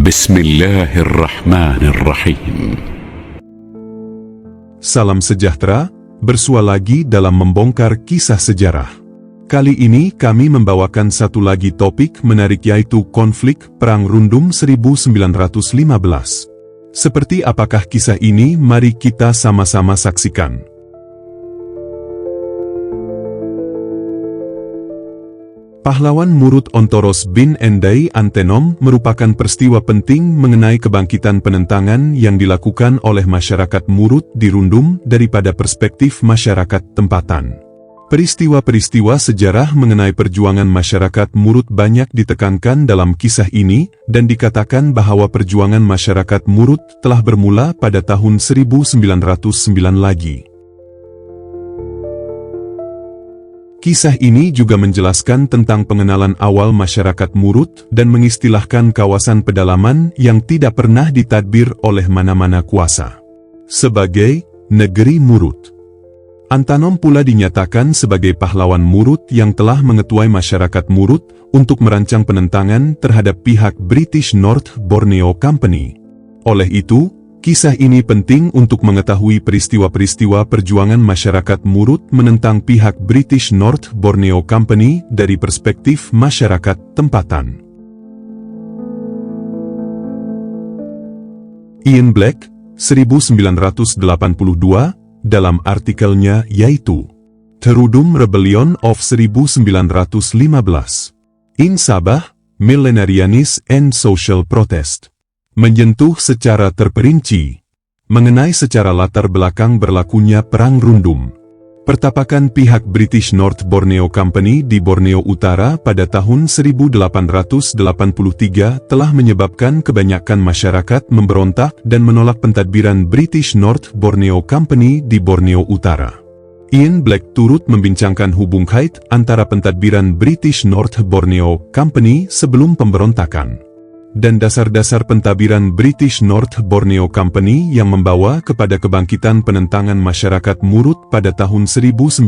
Bismillahirrahmanirrahim. Salam sejahtera, bersua lagi dalam membongkar kisah sejarah. Kali ini kami membawakan satu lagi topik menarik, yaitu konflik Perang Rundum 1915. Seperti apakah kisah ini? Mari kita sama-sama saksikan. Pahlawan Murut Ontoros bin Endai Antenom merupakan peristiwa penting mengenai kebangkitan penentangan yang dilakukan oleh masyarakat Murut di Rundum daripada perspektif masyarakat tempatan. Peristiwa-peristiwa sejarah mengenai perjuangan masyarakat Murut banyak ditekankan dalam kisah ini, dan dikatakan bahwa perjuangan masyarakat Murut telah bermula pada tahun 1909 lagi. Kisah ini juga menjelaskan tentang pengenalan awal masyarakat Murut dan mengistilahkan kawasan pedalaman yang tidak pernah ditadbir oleh mana-mana kuasa sebagai negeri Murut. Antenom pula dinyatakan sebagai pahlawan Murut yang telah mengetuai masyarakat Murut untuk merancang penentangan terhadap pihak British North Borneo Company. Oleh itu, kisah ini penting untuk mengetahui peristiwa-peristiwa perjuangan masyarakat Murut menentang pihak British North Borneo Company dari perspektif masyarakat tempatan. Ian Black, 1982, dalam artikelnya yaitu The Rundum Rebellion of 1915, in Sabah, Millenarianism and Social Protest, menyentuh secara terperinci mengenai secara latar belakang berlakunya Perang Rundum. Pertapakan pihak British North Borneo Company di Borneo Utara pada tahun 1883 telah menyebabkan kebanyakan masyarakat memberontak dan menolak pentadbiran British North Borneo Company di Borneo Utara. Ian Black turut membincangkan hubungan antara pentadbiran British North Borneo Company sebelum pemberontakan dan dasar-dasar pentadbiran British North Borneo Company yang membawa kepada kebangkitan penentangan masyarakat Murut pada tahun 1915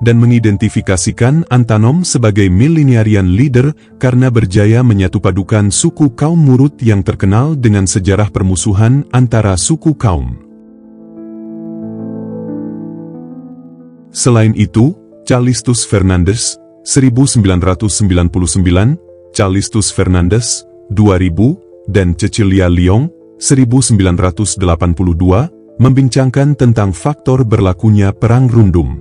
dan mengidentifikasikan Antenom sebagai millenarian leader karena berjaya menyatupadukan suku kaum Murut yang terkenal dengan sejarah permusuhan antara suku kaum. Selain itu, Calistus Fernandes, 1999, Calistus Fernandes, 2000, dan Cecilia Leong, 1982, membincangkan tentang faktor berlakunya Perang Rundum.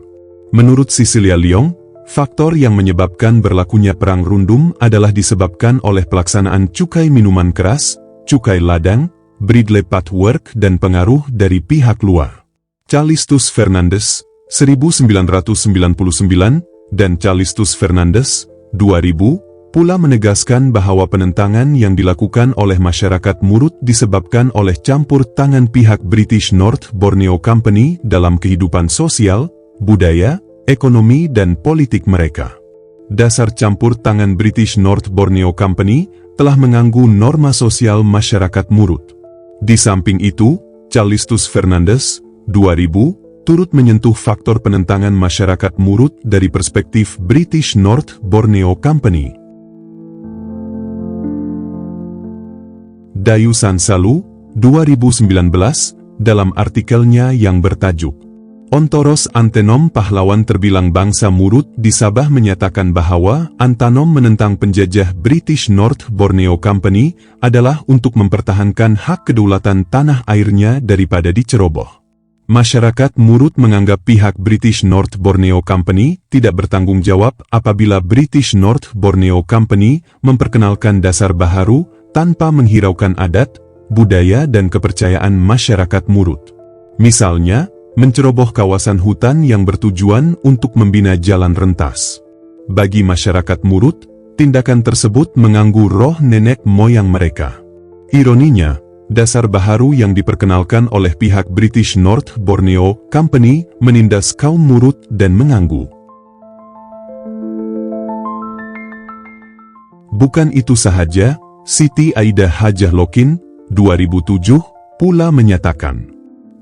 Menurut Cecilia Leong, faktor yang menyebabkan berlakunya Perang Rundum adalah disebabkan oleh pelaksanaan cukai minuman keras, cukai ladang, Bridle Pathwork, dan pengaruh dari pihak luar. Calistus Fernandes, 1999, dan Calistus Fernandes, 2000, pula menegaskan bahwa penentangan yang dilakukan oleh masyarakat Murut disebabkan oleh campur tangan pihak British North Borneo Company dalam kehidupan sosial, budaya, ekonomi dan politik mereka. Dasar campur tangan British North Borneo Company telah mengganggu norma sosial masyarakat Murut. Di samping itu, Calistus Fernandes, 2000, turut menyentuh faktor penentangan masyarakat Murut dari perspektif British North Borneo Company. Dayu Sansalu, 2019, dalam artikelnya yang bertajuk Ontoros Antenom Pahlawan Terbilang Bangsa Murut di Sabah menyatakan bahwa Antenom menentang penjajah British North Borneo Company adalah untuk mempertahankan hak kedaulatan tanah airnya daripada diceroboh. Masyarakat Murut menganggap pihak British North Borneo Company tidak bertanggung jawab apabila British North Borneo Company memperkenalkan dasar baharu tanpa menghiraukan adat, budaya dan kepercayaan masyarakat Murut. Misalnya, menceroboh kawasan hutan yang bertujuan untuk membina jalan rentas. Bagi masyarakat Murut, tindakan tersebut mengganggu roh nenek moyang mereka. Ironinya, dasar baharu yang diperkenalkan oleh pihak British North Borneo Company menindas kaum Murut dan mengganggu. Bukan itu sahaja, Siti Aidah Hajah Lokin, 2007, pula menyatakan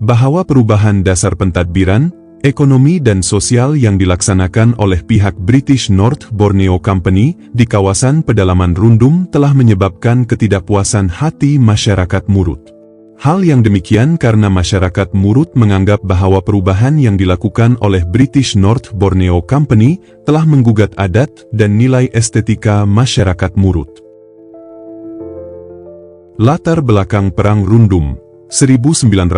bahwa perubahan dasar pentadbiran, ekonomi dan sosial yang dilaksanakan oleh pihak British North Borneo Company di kawasan pedalaman Rundum telah menyebabkan ketidakpuasan hati masyarakat Murut. Hal yang demikian karena masyarakat Murut menganggap bahwa perubahan yang dilakukan oleh British North Borneo Company telah menggugat adat dan nilai estetika masyarakat Murut. Latar belakang Perang Rundum 1909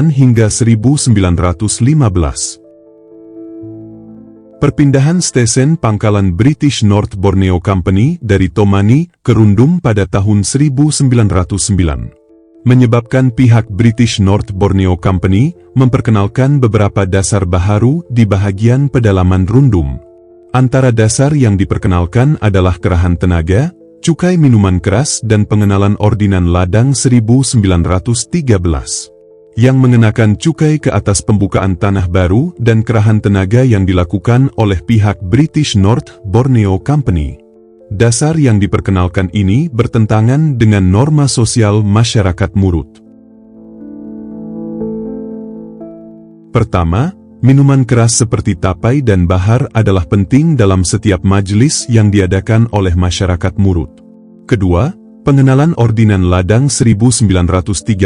hingga 1915. Perpindahan stesen pangkalan British North Borneo Company dari Tomani ke Rundum pada tahun 1909 menyebabkan pihak British North Borneo Company memperkenalkan beberapa dasar baharu di bahagian pedalaman Rundum. Antara dasar yang diperkenalkan adalah kerahan tenaga, cukai minuman keras dan pengenalan ordinan ladang 1913, yang mengenakan cukai ke atas pembukaan tanah baru dan kerahan tenaga yang dilakukan oleh pihak British North Borneo Company. Dasar yang diperkenalkan ini bertentangan dengan norma sosial masyarakat Murut. Pertama, minuman keras seperti tapai dan bahar adalah penting dalam setiap majelis yang diadakan oleh masyarakat Murut. Kedua, pengenalan ordinan ladang 1913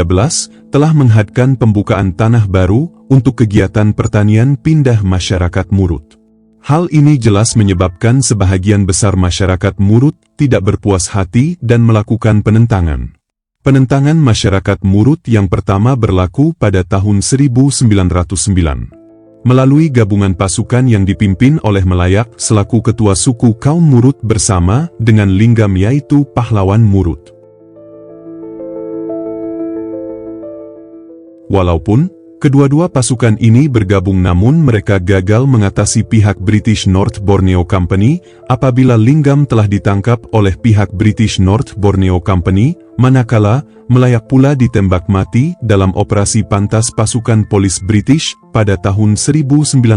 telah menghadkan pembukaan tanah baru untuk kegiatan pertanian pindah masyarakat Murut. Hal ini jelas menyebabkan sebahagian besar masyarakat Murut tidak berpuas hati dan melakukan penentangan. Penentangan masyarakat Murut yang pertama berlaku pada tahun 1909. Melalui gabungan pasukan yang dipimpin oleh Melayak selaku ketua suku kaum Murut bersama dengan Linggam yaitu pahlawan Murut. Walaupun kedua-dua pasukan ini bergabung namun mereka gagal mengatasi pihak British North Borneo Company apabila Linggam telah ditangkap oleh pihak British North Borneo Company, manakala Melayak pula ditembak mati dalam operasi pantas pasukan polis British pada tahun 1909.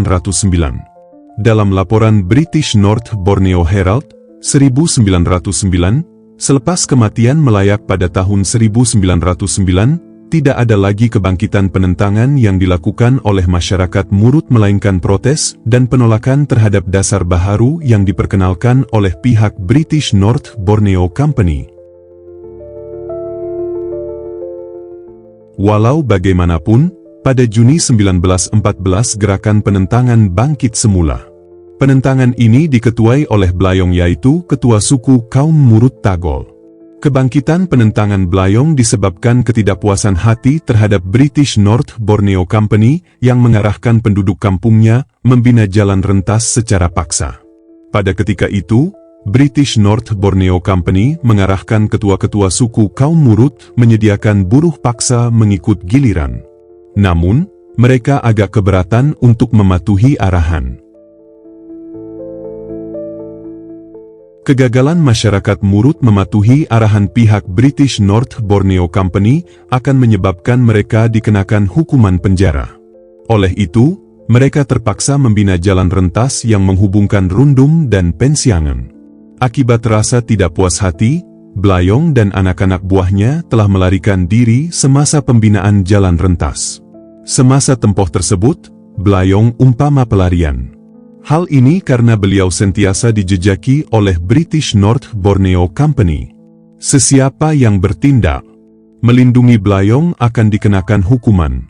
Dalam laporan British North Borneo Herald, 1909, selepas kematian Melayak pada tahun 1909, tidak ada lagi kebangkitan penentangan yang dilakukan oleh masyarakat Murut melainkan protes dan penolakan terhadap dasar baharu yang diperkenalkan oleh pihak British North Borneo Company. Walau bagaimanapun, pada Juni 1914 gerakan penentangan bangkit semula. Penentangan ini diketuai oleh Blayong yaitu ketua suku kaum Murut Tagol. Kebangkitan penentangan Blayong disebabkan ketidakpuasan hati terhadap British North Borneo Company yang mengarahkan penduduk kampungnya membina jalan rentas secara paksa. Pada ketika itu, British North Borneo Company mengarahkan ketua-ketua suku kaum Murut menyediakan buruh paksa mengikut giliran. Namun, mereka agak keberatan untuk mematuhi arahan. Kegagalan masyarakat Murut mematuhi arahan pihak British North Borneo Company akan menyebabkan mereka dikenakan hukuman penjara. Oleh itu, mereka terpaksa membina jalan rentas yang menghubungkan Rundum dan Pensiangan. Akibat rasa tidak puas hati, Blayong dan anak-anak buahnya telah melarikan diri semasa pembinaan jalan rentas. Semasa tempoh tersebut, Blayong umpama pelarian. Hal ini karena beliau sentiasa dijejaki oleh British North Borneo Company. Sesiapa yang bertindak melindungi Blayong akan dikenakan hukuman.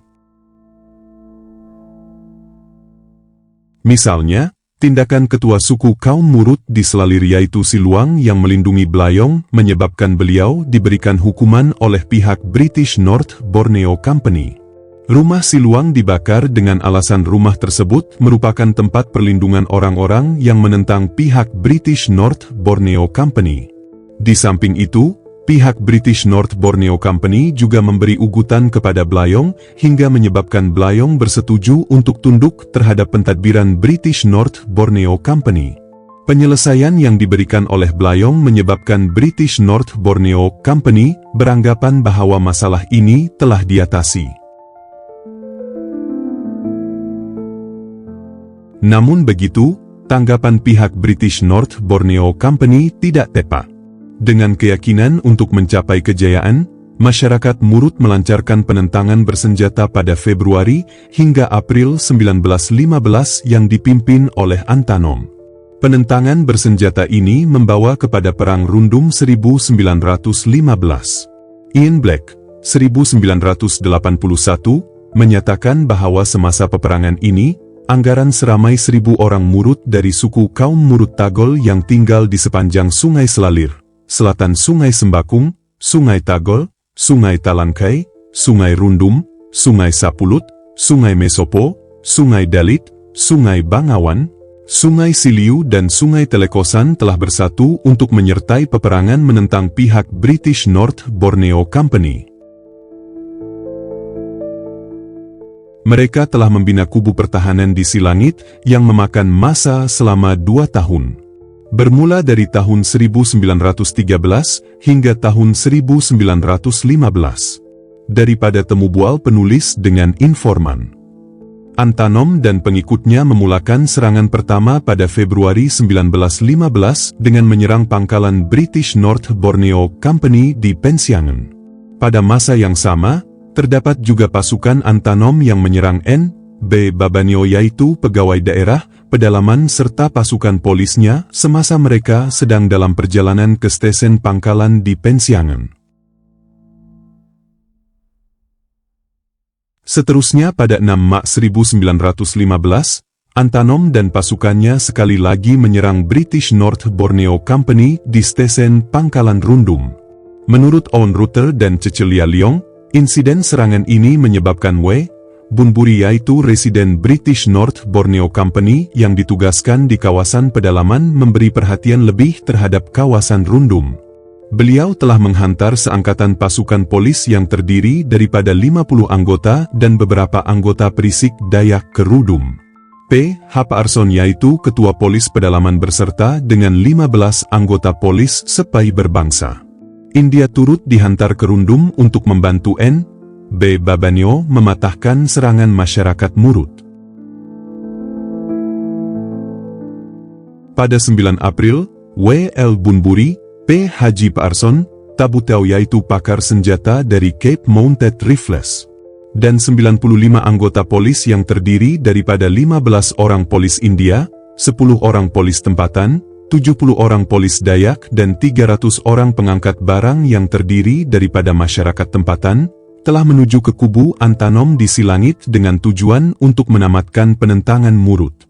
Misalnya, tindakan ketua suku kaum Murut di Selalir yaitu Siluang yang melindungi Blayong menyebabkan beliau diberikan hukuman oleh pihak British North Borneo Company. Rumah Siluang dibakar dengan alasan rumah tersebut merupakan tempat perlindungan orang-orang yang menentang pihak British North Borneo Company. Di samping itu, pihak British North Borneo Company juga memberi ugutan kepada Blayong hingga menyebabkan Blayong bersetuju untuk tunduk terhadap pentadbiran British North Borneo Company. Penyelesaian yang diberikan oleh Blayong menyebabkan British North Borneo Company beranggapan bahwa masalah ini telah diatasi. Namun begitu, tanggapan pihak British North Borneo Company tidak tepat. Dengan keyakinan untuk mencapai kejayaan, masyarakat Murut melancarkan penentangan bersenjata pada Februari hingga April 1915 yang dipimpin oleh Antanom. Penentangan bersenjata ini membawa kepada Perang Rundum 1915. Ian Black, 1981, menyatakan bahwa semasa peperangan ini, anggaran seramai 1.000 orang Murut dari suku kaum Murut Tagol yang tinggal di sepanjang Sungai Selalir, selatan Sungai Sembakung, Sungai Tagol, Sungai Talangkai, Sungai Rundum, Sungai Sapulut, Sungai Mesopo, Sungai Dalit, Sungai Bangawan, Sungai Siliu dan Sungai Telekosan telah bersatu untuk menyertai peperangan menentang pihak British North Borneo Company. Mereka telah membina kubu pertahanan di Silangit yang memakan masa selama 2 tahun. Bermula dari tahun 1913 hingga tahun 1915. Daripada temu bual penulis dengan informan. Antanom dan pengikutnya memulakan serangan pertama pada Februari 1915 dengan menyerang pangkalan British North Borneo Company di Pensiangen. Pada masa yang sama, terdapat juga pasukan Antanom yang menyerang N.B. Babanio yaitu pegawai daerah, pedalaman serta pasukan polisnya semasa mereka sedang dalam perjalanan ke stesen pangkalan di Pensiangen. Seterusnya pada 6 Maret 1915, Antanom dan pasukannya sekali lagi menyerang British North Borneo Company di stesen Pangkalan Rundum. Menurut Owen Rutter dan Cecelia Leong, insiden serangan ini menyebabkan W. Bunbury yaitu residen British North Borneo Company yang ditugaskan di kawasan pedalaman memberi perhatian lebih terhadap kawasan Rundum. Beliau telah menghantar seangkatan pasukan polis yang terdiri daripada 50 anggota dan beberapa anggota perisik Dayak ke Rundum. P.H. Arson yaitu ketua polis pedalaman berserta dengan 15 anggota polis sepai berbangsa. India turut dihantar ke Rundum untuk membantu N.B. Babanio mematahkan serangan masyarakat Murut. Pada 9 April, W. L. Bunbury, P. Haji Arson, Tabutau yaitu pakar senjata dari Cape Mounted Rifles, dan 95 anggota polis yang terdiri daripada 15 orang polis India, 10 orang polis tempatan, 70 orang polis Dayak dan 300 orang pengangkat barang yang terdiri daripada masyarakat tempatan, telah menuju ke kubu Antanom di Silangit dengan tujuan untuk menamatkan penentangan Murut.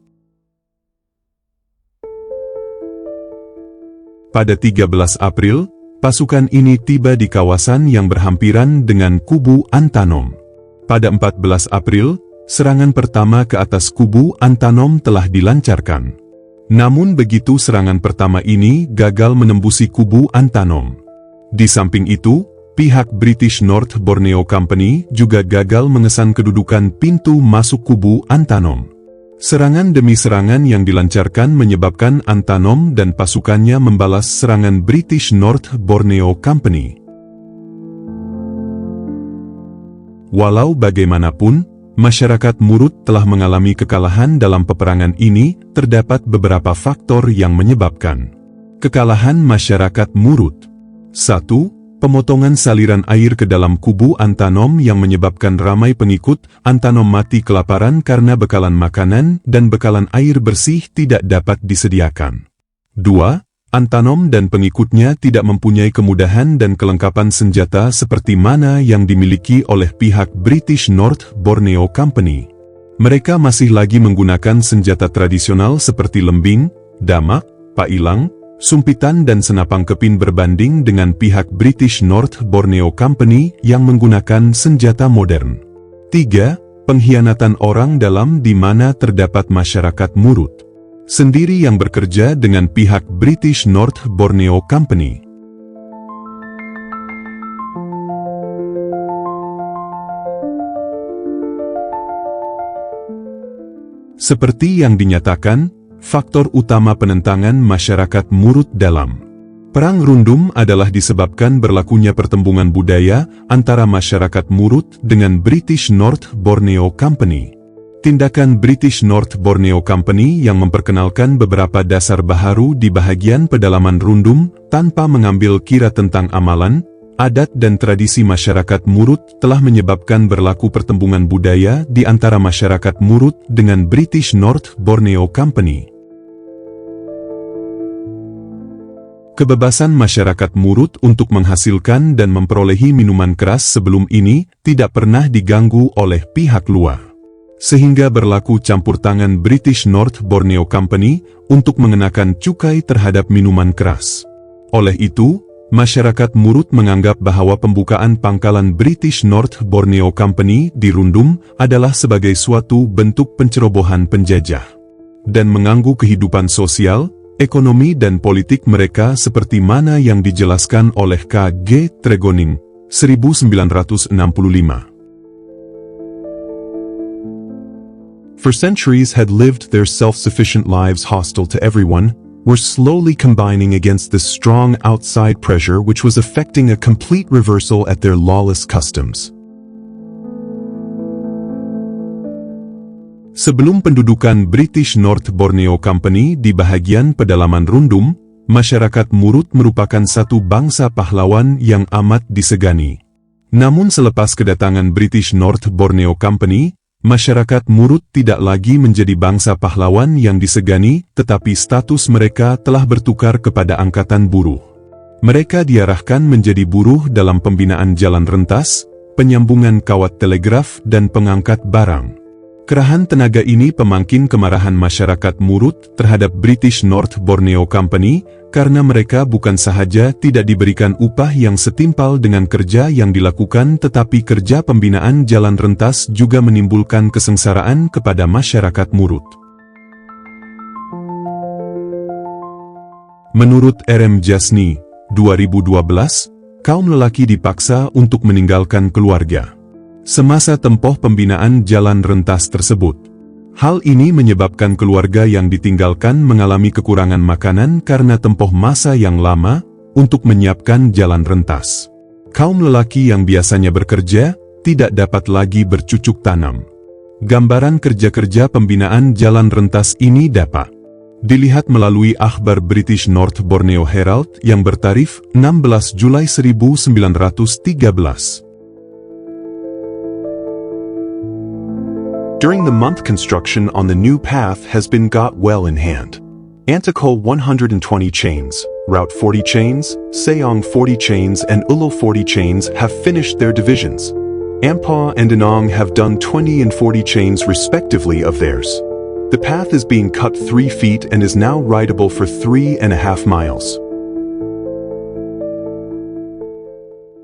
Pada 13 April, pasukan ini tiba di kawasan yang berhampiran dengan kubu Antanom. Pada 14 April, serangan pertama ke atas kubu Antanom telah dilancarkan. Namun begitu serangan pertama ini gagal menembusi kubu Antanom. Di samping itu, pihak British North Borneo Company juga gagal mengesan kedudukan pintu masuk kubu Antanom. Serangan demi serangan yang dilancarkan menyebabkan Antanom dan pasukannya membalas serangan British North Borneo Company. Walau bagaimanapun, masyarakat Murut telah mengalami kekalahan dalam peperangan ini, terdapat beberapa faktor yang menyebabkan kekalahan masyarakat Murut. 1. Pemotongan saliran air ke dalam kubu Antanom yang menyebabkan ramai pengikut. Antanom mati kelaparan karena bekalan makanan dan bekalan air bersih tidak dapat disediakan. 2. Antanom dan pengikutnya tidak mempunyai kemudahan dan kelengkapan senjata seperti mana yang dimiliki oleh pihak British North Borneo Company. Mereka masih lagi menggunakan senjata tradisional seperti lembing, damak, pailang, sumpitan dan senapang kepin berbanding dengan pihak British North Borneo Company yang menggunakan senjata modern. 3. Pengkhianatan orang dalam di mana terdapat masyarakat Murut sendiri yang bekerja dengan pihak British North Borneo Company. Seperti yang dinyatakan, faktor utama penentangan masyarakat Murut dalam Perang Rundum adalah disebabkan berlakunya pertembungan budaya antara masyarakat Murut dengan British North Borneo Company. Tindakan British North Borneo Company yang memperkenalkan beberapa dasar baharu di bahagian pedalaman Rundum tanpa mengambil kira tentang amalan, adat dan tradisi masyarakat Murut telah menyebabkan berlaku pertembungan budaya di antara masyarakat Murut dengan British North Borneo Company. Kebebasan masyarakat Murut untuk menghasilkan dan memperolehi minuman keras sebelum ini tidak pernah diganggu oleh pihak luar, sehingga berlaku campur tangan British North Borneo Company untuk mengenakan cukai terhadap minuman keras. Oleh itu, masyarakat Murut menganggap bahwa pembukaan pangkalan British North Borneo Company di Rundum adalah sebagai suatu bentuk pencerobohan penjajah, dan mengganggu kehidupan sosial, ekonomi dan politik mereka seperti mana yang dijelaskan oleh K.G. Tregoning, 1965. For centuries had lived their self-sufficient lives hostile to everyone, were slowly combining against the strong outside pressure which was effecting a complete reversal at their lawless customs. Sebelum pendudukan British North Borneo Company di bahagian pedalaman Rundum, masyarakat Murut merupakan satu bangsa pahlawan yang amat disegani. Namun selepas kedatangan British North Borneo Company, masyarakat Murut tidak lagi menjadi bangsa pahlawan yang disegani, tetapi status mereka telah bertukar kepada angkatan buruh. Mereka diarahkan menjadi buruh dalam pembinaan jalan rentas, penyambungan kawat telegraf dan pengangkat barang. Kerahan tenaga ini pemangkin kemarahan masyarakat Murut terhadap British North Borneo Company, karena mereka bukan sahaja tidak diberikan upah yang setimpal dengan kerja yang dilakukan, tetapi kerja pembinaan jalan rentas juga menimbulkan kesengsaraan kepada masyarakat Murut. Menurut R.M. Jasni, 2012, kaum lelaki dipaksa untuk meninggalkan keluarga semasa tempoh pembinaan jalan rentas tersebut. Hal ini menyebabkan keluarga yang ditinggalkan mengalami kekurangan makanan karena tempoh masa yang lama untuk menyiapkan jalan rentas. Kaum lelaki yang biasanya bekerja tidak dapat lagi bercucuk tanam. Gambaran kerja-kerja pembinaan jalan rentas ini dapat dilihat melalui akhbar British North Borneo Herald yang bertarikh 16 Julai 1913. During the month, construction on the new path has been got well in hand. Antakol 120 chains, Route 40 chains, Sayong 40 chains and Ulo 40 chains have finished their divisions. Ampah and Inong have done 20 and 40 chains respectively of theirs. The path is being cut 3 feet and is now ridable for 3.5 miles.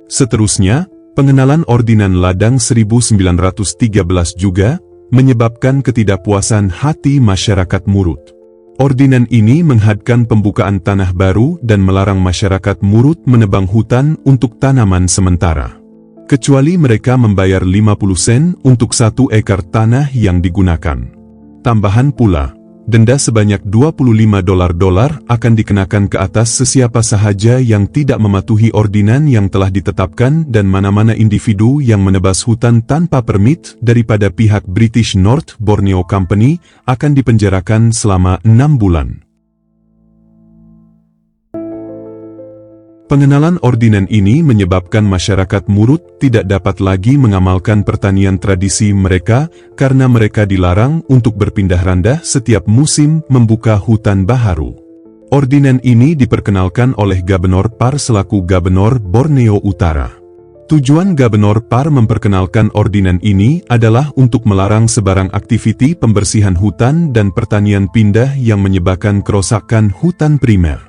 Seterusnya, pengenalan Ordinan Ladang 1913 juga menyebabkan ketidakpuasan hati masyarakat Murut. Ordinan ini menghadkan pembukaan tanah baru dan melarang masyarakat Murut menebang hutan untuk tanaman sementara, kecuali mereka membayar 50 sen untuk 1 ekar tanah yang digunakan. Tambahan pula, denda sebanyak $25 akan dikenakan ke atas sesiapa sahaja yang tidak mematuhi ordinan yang telah ditetapkan, dan mana-mana individu yang menebas hutan tanpa permit daripada pihak British North Borneo Company akan dipenjarakan selama 6 bulan. Pengenalan ordinan ini menyebabkan masyarakat Murut tidak dapat lagi mengamalkan pertanian tradisi mereka karena mereka dilarang untuk berpindah randah setiap musim membuka hutan baharu. Ordinan ini diperkenalkan oleh Gubernur Par selaku Gubernur Borneo Utara. Tujuan Gubernur Par memperkenalkan ordinan ini adalah untuk melarang sebarang aktiviti pembersihan hutan dan pertanian pindah yang menyebabkan kerusakan hutan primer.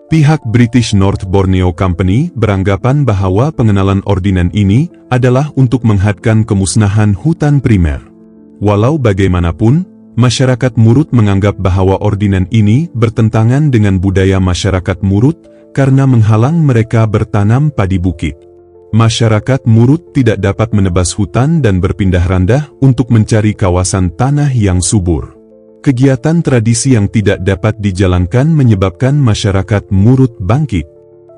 Pihak British North Borneo Company beranggapan bahwa pengenalan ordinan ini adalah untuk menghadkan kemusnahan hutan primer. Walau bagaimanapun, masyarakat Murut menganggap bahwa ordinan ini bertentangan dengan budaya masyarakat Murut karena menghalang mereka bertanam padi bukit. Masyarakat Murut tidak dapat menebas hutan dan berpindah randah untuk mencari kawasan tanah yang subur. Kegiatan tradisi yang tidak dapat dijalankan menyebabkan masyarakat Murut bangkit,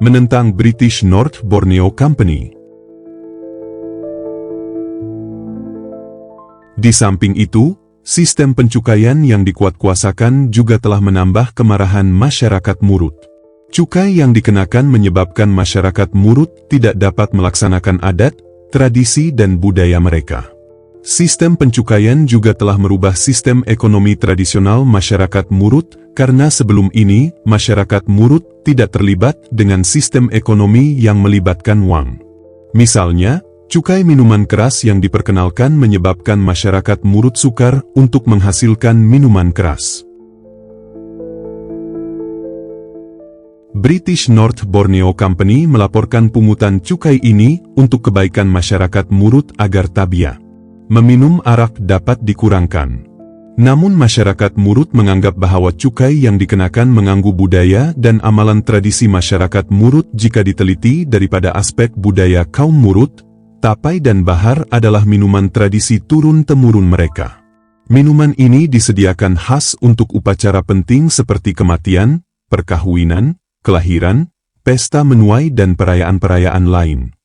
menentang British North Borneo Company. Di samping itu, sistem pencukaian yang dikuatkuasakan juga telah menambah kemarahan masyarakat Murut. Cukai yang dikenakan menyebabkan masyarakat Murut tidak dapat melaksanakan adat, tradisi dan budaya mereka. Sistem pencukaian juga telah merubah sistem ekonomi tradisional masyarakat Murut, karena sebelum ini, masyarakat Murut tidak terlibat dengan sistem ekonomi yang melibatkan wang. Misalnya, cukai minuman keras yang diperkenalkan menyebabkan masyarakat Murut sukar untuk menghasilkan minuman keras. British North Borneo Company melaporkan pungutan cukai ini untuk kebaikan masyarakat Murut agar tabiat meminum arak dapat dikurangkan. Namun masyarakat Murut menganggap bahwa cukai yang dikenakan mengganggu budaya dan amalan tradisi masyarakat Murut. Jika diteliti daripada aspek budaya kaum Murut, tapai dan bahar adalah minuman tradisi turun-temurun mereka. Minuman ini disediakan khas untuk upacara penting seperti kematian, perkawinan, kelahiran, pesta menuai dan perayaan-perayaan lain.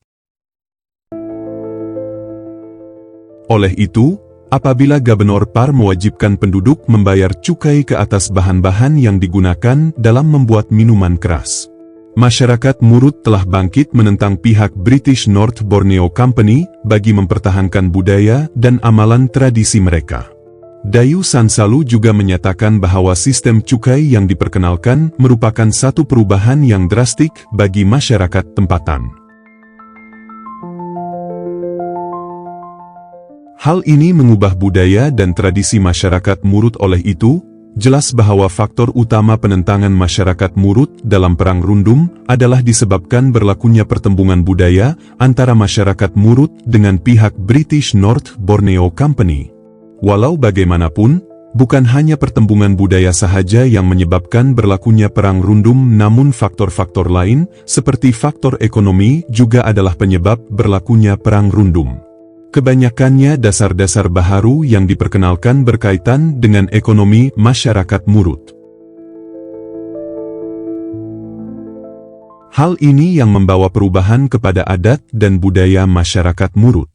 Oleh itu, apabila Gubernur PAR mewajibkan penduduk membayar cukai ke atas bahan-bahan yang digunakan dalam membuat minuman keras, masyarakat Murut telah bangkit menentang pihak British North Borneo Company bagi mempertahankan budaya dan amalan tradisi mereka. Dayu Sansalu juga menyatakan bahwa sistem cukai yang diperkenalkan merupakan satu perubahan yang drastik bagi masyarakat tempatan. Hal ini mengubah budaya dan tradisi masyarakat Murut. Oleh itu, jelas bahwa faktor utama penentangan masyarakat Murut dalam Perang Rundum adalah disebabkan berlakunya pertembungan budaya antara masyarakat Murut dengan pihak British North Borneo Company. Walau bagaimanapun, bukan hanya pertembungan budaya sahaja yang menyebabkan berlakunya Perang Rundum, namun faktor-faktor lain, seperti faktor ekonomi, juga adalah penyebab berlakunya Perang Rundum. Kebanyakannya dasar-dasar baharu yang diperkenalkan berkaitan dengan ekonomi masyarakat Murut. Hal ini yang membawa perubahan kepada adat dan budaya masyarakat Murut.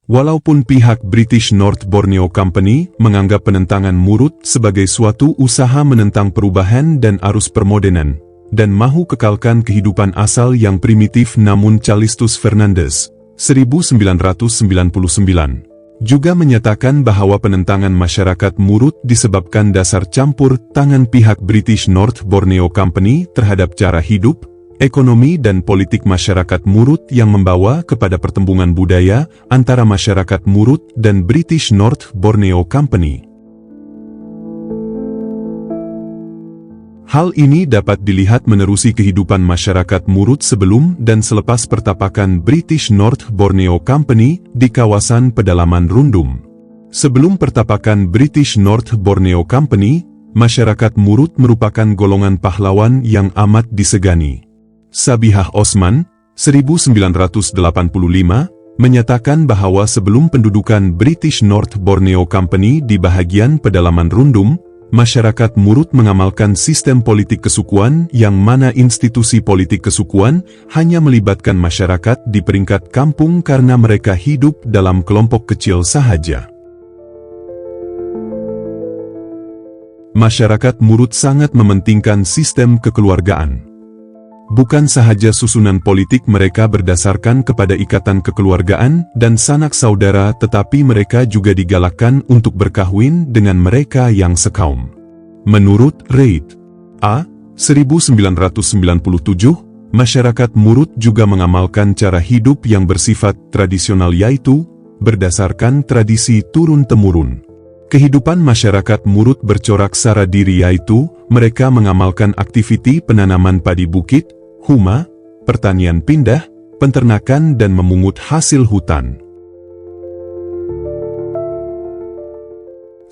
Walaupun pihak British North Borneo Company menganggap penentangan Murut sebagai suatu usaha menentang perubahan dan arus permodernan, dan mahu kekalkan kehidupan asal yang primitif, namun Calistus Fernandes 1999 juga menyatakan bahwa penentangan masyarakat Murut disebabkan dasar campur tangan pihak British North Borneo Company terhadap cara hidup, ekonomi dan politik masyarakat Murut yang membawa kepada pertembungan budaya antara masyarakat Murut dan British North Borneo Company. Hal ini dapat dilihat menerusi kehidupan masyarakat Murut sebelum dan selepas pertapakan British North Borneo Company di kawasan pedalaman Rundum. Sebelum pertapakan British North Borneo Company, masyarakat Murut merupakan golongan pahlawan yang amat disegani. Sabihah Osman, 1985, menyatakan bahwa sebelum pendudukan British North Borneo Company di bahagian pedalaman Rundum, masyarakat Murut mengamalkan sistem politik kesukuan yang mana institusi politik kesukuan hanya melibatkan masyarakat di peringkat kampung karena mereka hidup dalam kelompok kecil sahaja. Masyarakat Murut sangat mementingkan sistem kekeluargaan. Bukan sahaja susunan politik mereka berdasarkan kepada ikatan kekeluargaan dan sanak saudara, tetapi mereka juga digalakkan untuk berkahwin dengan mereka yang sekaum. Menurut Reid A. 1997, masyarakat Murut juga mengamalkan cara hidup yang bersifat tradisional, yaitu berdasarkan tradisi turun-temurun. Kehidupan masyarakat Murut bercorak sara diri, yaitu mereka mengamalkan aktiviti penanaman padi bukit, huma, pertanian pindah, penternakan dan memungut hasil hutan.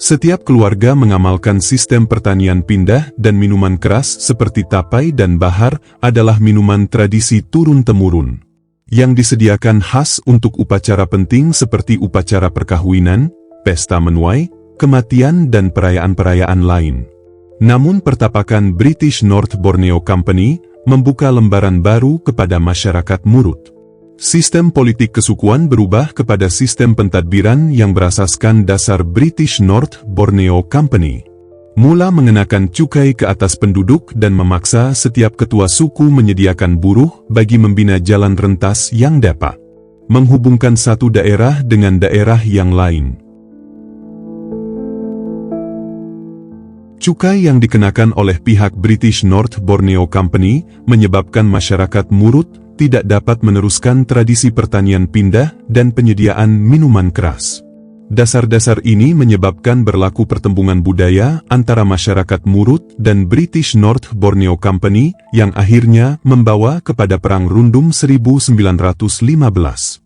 Setiap keluarga mengamalkan sistem pertanian pindah dan minuman keras seperti tapai dan bahar adalah minuman tradisi turun-temurun yang disediakan khas untuk upacara penting seperti upacara perkawinan, pesta menuai, kematian dan perayaan-perayaan lain. Namun pertapakan British North Borneo Company membuka lembaran baru kepada masyarakat Murut. Sistem politik kesukuan berubah kepada sistem pentadbiran yang berasaskan dasar British North Borneo Company. mula mengenakan cukai ke atas penduduk dan memaksa setiap ketua suku menyediakan buruh bagi membina jalan rentas yang dapat menghubungkan satu daerah dengan daerah yang lain. Cukai yang dikenakan oleh pihak British North Borneo Company menyebabkan masyarakat Murut tidak dapat meneruskan tradisi pertanian pindah dan penyediaan minuman keras. Dasar-dasar ini menyebabkan berlaku pertembungan budaya antara masyarakat Murut dan British North Borneo Company yang akhirnya membawa kepada Perang Rundum 1915.